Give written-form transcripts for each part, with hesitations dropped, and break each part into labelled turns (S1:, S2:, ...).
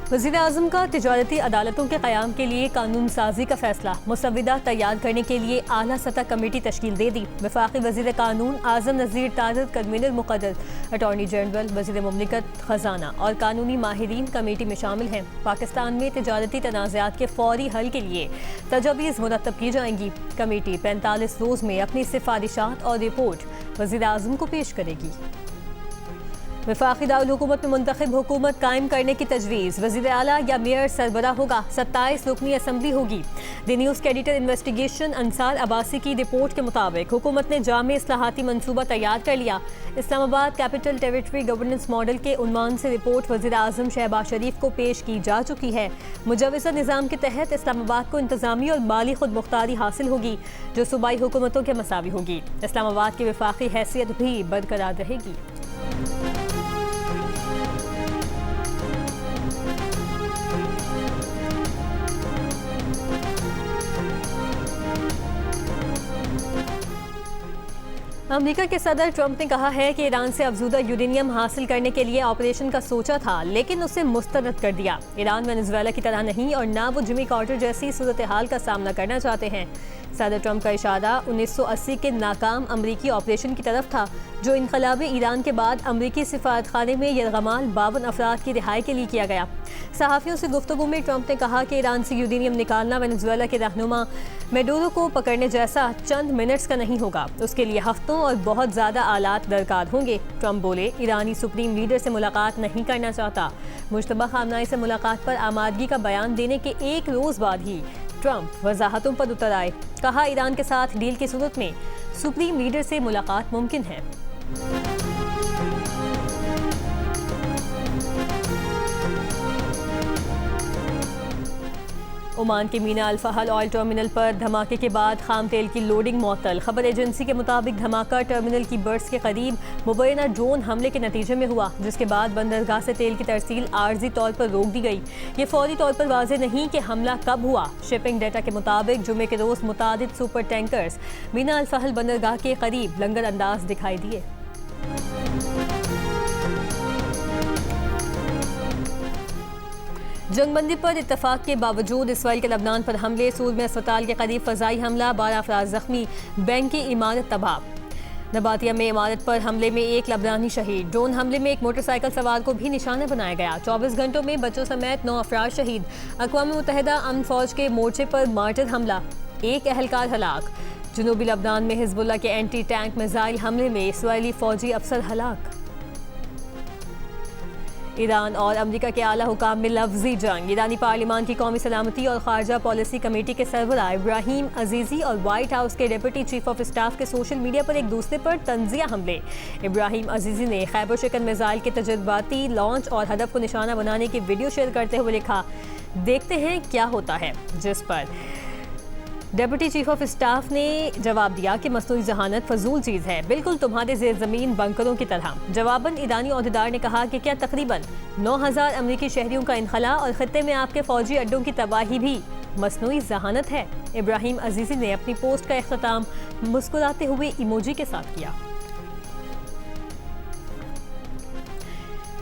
S1: वज़ीर-ए-आज़म का तिजारती अदालतों के क़याम के लिए कानून साजी का फैसला। मुसव्विदा तैयार करने के लिए आला सतह कमेटी तश्कील दे दी। वफाकी वज़ीर कानून आज़म नज़ीर तारर कन्वीनर मुक़र्रर। अटॉर्नी जनरल, वज़ीर मुमलिकत ख़ज़ाना और कानूनी माहिरीन कमेटी में शामिल हैं। पाकिस्तान में तिजारती तनाज़ात के फ़ौरी हल के लिए तजावीज़ मुरतब की जाएंगी। कमेटी 45 रोज़ में अपनी सिफारिशात और रिपोर्ट वज़ीर-ए-आज़म को पेश करेगी। वफाकी दारुल हुकूमत में मुंतखब हुकूमत कायम करने की तजवीज़। वज़ीर आला या मेयर सरबरा होगा। 27 रुकनी असम्बली होगी। द न्यूज़ के एडिटर इन्वेस्टिगेशन अंसार अब्बासी की रिपोर्ट के मुताबिक हुकूमत ने जामे इस्लाहाती मनसूबा तैयार कर लिया। Islamabad capital territory governance model के उन्वान से रिपोर्ट वज़ीर आज़म शहबाज शरीफ को पेश की जा चुकी है। मुजव्वज़ा निज़ाम के तहत इस्लामाबाद को इंतज़ामी और माली खुद मुख्तारी हासिल होगी, जो सूबाई हुकूमतों के मसावी होगी। इस्लामाबाद की वफाकी हैसियत भी बरकरार रहेगी। अमेरिका के सदर ट्रंप ने कहा है कि ईरान से अफजूदा यूरेनियम हासिल करने के लिए ऑपरेशन का सोचा था, लेकिन उसे मुस्तरद कर दिया। ईरान वेनेजुएला की तरह नहीं और ना वो जिमी कार्टर जैसी सूरत हाल का सामना करना चाहते हैं। सदर ट्रंप का इशारा 1980 के नाकाम अमरीकी ऑपरेशन की तरफ था, जो इनकलाब ईरान के बाद अमरीकी सिफारत खाने में यरगमाल 52 अफराद की रिहाई के लिए किया गया। सहाफ़ियों से गुफ्तगू में ट्रंप ने कहा कि ईरान से यूरेनियम निकालना वेनेजुएला के रहनुमा मेडोरो को पकड़ने जैसा चंद मिनट्स का नहीं होगा, उसके लिए हफ्तों और बहुत ज़्यादा आलात दरकार होंगे। ट्रंप बोले, ईरानी सुप्रीम लीडर से मुलाकात नहीं करना चाहता। मुश्तबा खामनाई से मुलाकात पर आमादगी का बयान देने के एक रोज़ बाद ही ट्रंप वजाहतों पर उतर आए। कहा, ईरान के साथ डील की सूरत में सुप्रीम लीडर से मुलाकात मुमकिन है। ओमान के मीना अल फहल ऑयल टर्मिनल पर धमाके के बाद खाम तेल की लोडिंग मुअत्तल। खबर एजेंसी के मुताबिक धमाका टर्मिनल की बर्ड्स के करीब मुबैना ड्रोन हमले के नतीजे में हुआ, जिसके बाद बंदरगाह से तेल की तरसील आर्जी तौर पर रोक दी गई। ये फौरी तौर पर वाज़ेह नहीं कि हमला कब हुआ। शिपिंग डेटा के मुताबिक जुमे के रोज़ मुतादिद सुपर टैंकर्स मीना अल फहल बंदरगाह के करीब लंगर अंदाज दिखाई दिए। जंगबंदी पर इत्तफाक के बावजूद इसराइल के लबनान पर हमले, सूर में अस्पताल के करीब फ़ज़ाई हमला, 12 अफराद ज़ख्मी, बैंक की इमारत तबाह। नबातिया में इमारत पर हमले में एक लबनानी शहीद। ड्रोन हमले में एक मोटरसाइकिल सवार को भी निशाना बनाया गया। 24 घंटों में बच्चों समेत 9 अफराद शहीद। अक़वाम मुत्तहिदा अमन फ़ौज के मोर्चे पर मार्टर हमला, एक अहलकार हलाक। जनूबी लबनान में हिज़्बुल्लाह के एंटी टैंक मिसाइल हमले में इसराइली फ़ौजी अफसर हलाक। ईरान और अमेरिका के आला हुकाम में लफ्जी जंग। ईरानी पार्लिमान की कौमी सलामती और खारजा पॉलिसी कमेटी के सरबराह इब्राहिम अजीजी और व्हाइट हाउस के डिप्टी चीफ ऑफ स्टाफ के सोशल मीडिया पर एक दूसरे पर तंजिया हमले। इब्राहिम अजीजी ने खैबर शिकन मिसाइल के तजर्बाती लॉन्च और हदफ को निशाना बनाने की वीडियो शेयर करते हुए लिखा, देखते हैं क्या होता है, जिस पर डिप्टी चीफ ऑफ स्टाफ ने जवाब दिया कि मसनूई जहानत फजूल चीज़ है, बिल्कुल तुम्हारे ज़ेर ज़मीन बंकरों की तरह। जवाबन ईरानी ओहदेदार ने कहा कि क्या तकरीबन 9000 अमरीकी शहरियों का इनखला और ख़ित्ते में आपके फ़ौजी अड्डों की तबाही भी मसनूई जहानत है। इब्राहिम अजीजी ने अपनी पोस्ट का इख्तिताम मुस्कुराते हुए इमोजी के साथ किया।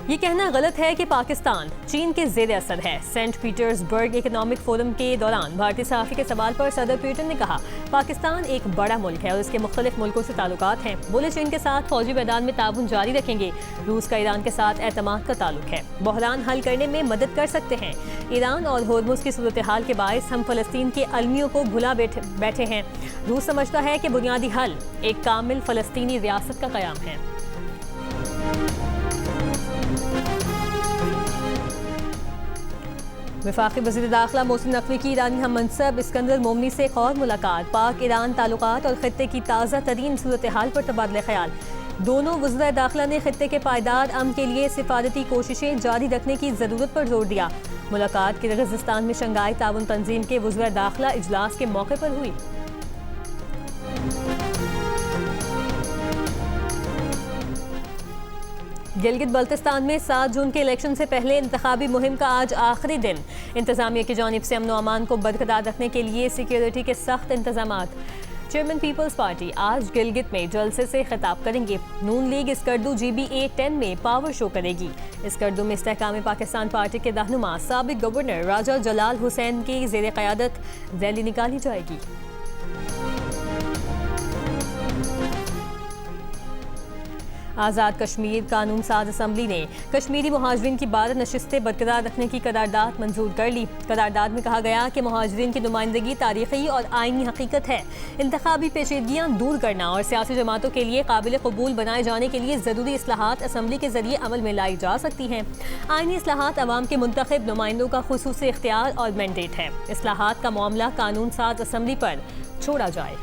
S1: ये कहना गलत है कि पाकिस्तान चीन के ज़ेर असर है। सेंट पीटर्सबर्ग इकोनॉमिक फोरम के दौरान भारतीय सहाफ़ी के सवाल पर सदर पुतिन ने कहा, पाकिस्तान एक बड़ा मुल्क है और इसके मुख्तलिफ मुल्कों से ताल्लुकात हैं। बोले, चीन के साथ फौजी मैदान में ताउन जारी रखेंगे। रूस का ईरान के साथ एतमाद का ताल्लुक है, बहरान हल करने में मदद कर सकते हैं। ईरान और होर्मुज़ की सूरत हाल के बायस हम फ़लस्तीन के अलमियों को भुला बैठे हैं। रूस समझता है कि बुनियादी हल एक कामिल फ़लस्तीनी रियासत का क़याम है। वफाकी वज़ीर दाखिला मोहसिन नकवी की ईरानी हम मनसब इस्कंदर मोमनी से एक और मुलाकात। पाक ईरान ताल्लुकात और ख़ित्ते की ताज़ा तरीन सूरत हाल पर तबादला ख्याल। दोनों वज़ीर दाखिला ने ख़ित्ते के पायदार अमन के लिए सिफारती कोशिशें जारी रखने की ज़रूरत पर जोर दिया। मुलाकात किर्गिज़स्तान में शंघाई ताउन तंजीम के वज़ीर दाखिला इजलास के मौके पर हुई। गिलगित बल्तिस्तान में 7 जून के इलेक्शन से पहले इंतखाबी मुहिम का आज आखिरी दिन। इंतजामिया की जानिब से अमन व अमान को बरकरार रखने के लिए सिक्योरिटी के सख्त इंतजामात। चेयरमैन पीपल्स पार्टी आज गिलगित में जलसे से खिताब करेंगे। नून लीग स्कर्दू GBA 10 में पावर शो करेगी। स्कर्दू में इस्तेहकाम पाकिस्तान पार्टी के रहनुमा साबिक गवर्नर राजा जलाल हुसैन की ज़ेर क़यादत रैली निकाली जाएगी। आज़ाद कश्मीर कानून साज असम्बली ने कश्मीरी मुहाजिरीन की 12 नशिस्तें बरकरार रखने की करारदाद मंजूर कर ली। करारदाद में कहा गया कि मुहाजिरीन की नुमाइंदगी तारीखी और आइनी हकीकत है। इंतखाबी पेचीदगियाँ दूर करना और सियासी जमातों के लिए काबिल कबूल बनाए जाने के लिए ज़रूरी इस्लाहात असम्बली के जरिए अमल में लाई जा सकती हैं। आइनी इस्लाहात अवाम के मुंतखब नुमाइंदों का खुसूसी इख्तियार और मैंडेट है। इस्लाहात का मामला कानून साज असम्बली पर छोड़ा जाए।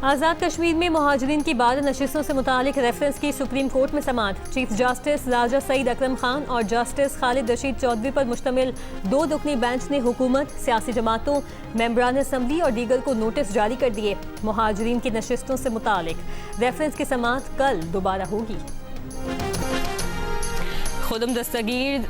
S1: आज़ाद कश्मीर में मुहाजिरीन की 12 नशिस्तों से मुतालिक रेफरेंस की सुप्रीम कोर्ट में समाअत। चीफ जस्टिस राजा सईद अकरम खान और जस्टिस खालिद रशीद चौधरी पर मुश्तमिल 2 रुकनी बेंच ने हुकूमत, सियासी जमातों, मेंबरान असम्बली और दीगर को नोटिस जारी कर दिए। मुहाजिरीन की नशिस्तों से मुतालिक रेफरेंस की समाअत कल दोबारा होगी। खुदम दस्तगीर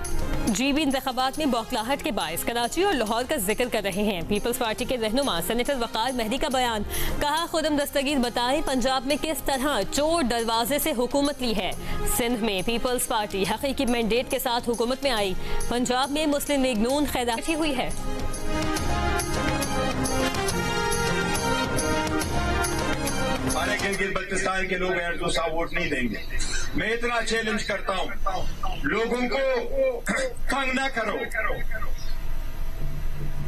S1: GB इंतखाबात में बौखलाहट के बायस कराची और लाहौर का जिक्र कर रहे हैं। पीपल्स पार्टी के रहनुमा सेनेटर वकार मेहदी का बयान। कहा, खुदम दस्तगीर बताएं पंजाब में किस तरह चोर दरवाजे से हुकूमत ली है। सिंध में पीपल्स पार्टी हकीकी मैंडेट के साथ हुकूमत में आई। पंजाब में मुस्लिम लीग नून खैराती हुई है।
S2: हमारे गिलगित बल्तिस्तान के लोग हैं तो साफ वोट नहीं देंगे। मैं इतना चैलेंज करता हूं, लोगों को तंग ना करो।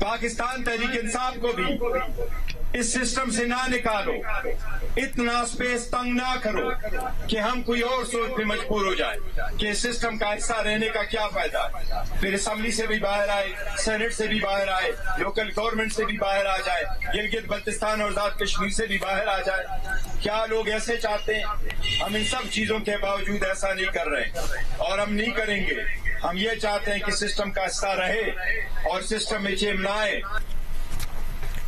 S2: पाकिस्तान तहरीक इंसाफ को भी इस सिस्टम से ना निकालो। इतना स्पेस तंग ना करो कि हम कोई और सोच पे मजबूर हो जाए कि इस सिस्टम का हिस्सा रहने का क्या फायदा। फिर असेंबली से भी बाहर आए, सेनेट से भी बाहर आए, लोकल गवर्नमेंट से भी बाहर आ जाए, गिलगित बल्तिस्तान और आजाद कश्मीर से भी बाहर आ जाए। क्या लोग ऐसे चाहते हैं? हम इन सब चीजों के बावजूद ऐसा नहीं कर रहे और हम नहीं करेंगे। हम ये चाहते हैं कि सिस्टम का हिस्सा रहे और सिस्टम में चेंज ना आए।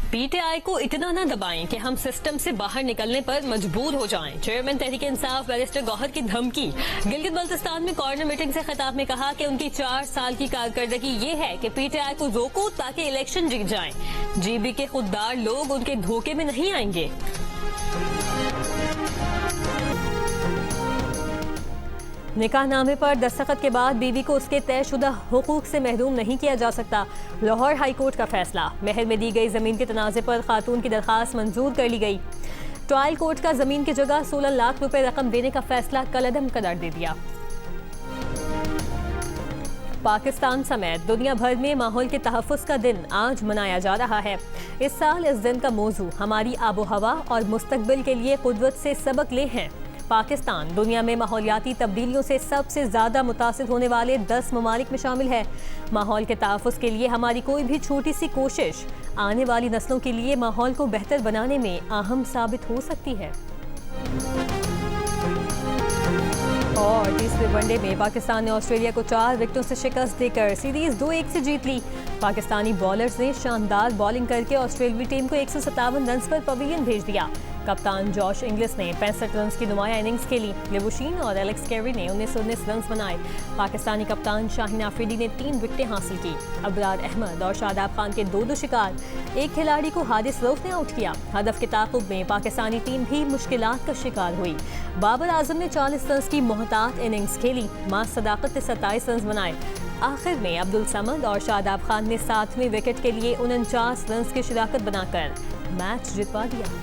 S1: PTI को इतना न दबाएं कि हम सिस्टम से बाहर निकलने पर मजबूर हो जाएं। चेयरमैन तहरीक इंसाफ बैरिस्टर गौहर की धमकी। गिलगित बल्तिस्तान में कॉर्नर मीटिंग से खिताब में कहा कि उनकी 4 साल की कारकर्दगी ये है कि PTI को रोको ताकि इलेक्शन जीत जाएं। GB के खुददार लोग उनके धोखे में नहीं आएंगे। निकाहनामे पर दस्तखत के बाद बीवी को उसके तयशुदा हुकूक से महरूम नहीं किया जा सकता। लाहौर हाई कोर्ट का फैसला। महर में दी गई जमीन के तनाज़े पर खातून की दरखास्त मंजूर कर ली गई। ट्रायल कोर्ट का जमीन की जगह 16 लाख रुपए रकम देने का फैसला कलअदम करार दे दिया। पाकिस्तान समेत दुनिया भर में माहौल के तहफ़्फ़ुज़ का दिन आज मनाया जा रहा है। इस साल इस दिन का मौजू हमारी आबो हवा और मुस्तकबिल के लिए कुदरत से सबक ले हैं। पाकिस्तान दुनिया में माहौलियाती तब्दीलियों से सबसे ज़्यादा मुतासिर होने वाले 10 ममालिक में शामिल है। माहौल के तहफ़्फ़ुज़ के लिए हमारी कोई भी छोटी सी कोशिश आने वाली नस्लों के लिए माहौल को बेहतर बनाने में अहम साबित हो सकती है। और तीसरे वनडे में पाकिस्तान ने ऑस्ट्रेलिया को 4 विकेटों से शिकस्त देकर सीरीज 2-1 से जीत ली। पाकिस्तानी बॉलर्स ने शानदार बॉलिंग करके ऑस्ट्रेलियाई टीम को 157 रन पर पवेलियन भेज दिया। कप्तान जॉश इंग्लिस ने 65 रन की नुमाया इनिंग्स खेली। लिबुशीन और एलेक्स कैरी ने 19 रन बनाए। पाकिस्तानी कप्तान शाहीन आफरीदी ने 3 विकेटें हासिल की। अबरार अहमद और शादाब खान के 2 शिकार। एक खिलाड़ी को हारिस रऊफ ने आउट किया। हदफ के ताक़ुब में पाकिस्तानी टीम भी मुश्किलात का शिकार हुई। बाबर आजम ने 40 रन की मोहतात इनिंग्स खेली। मां सदाकत ने 27 रन बनाए। आखिर में अब्दुल समद और शादाब खान ने 7वें विकेट के लिए 49 रन की शराकत बनाकर मैच जितवा दिया।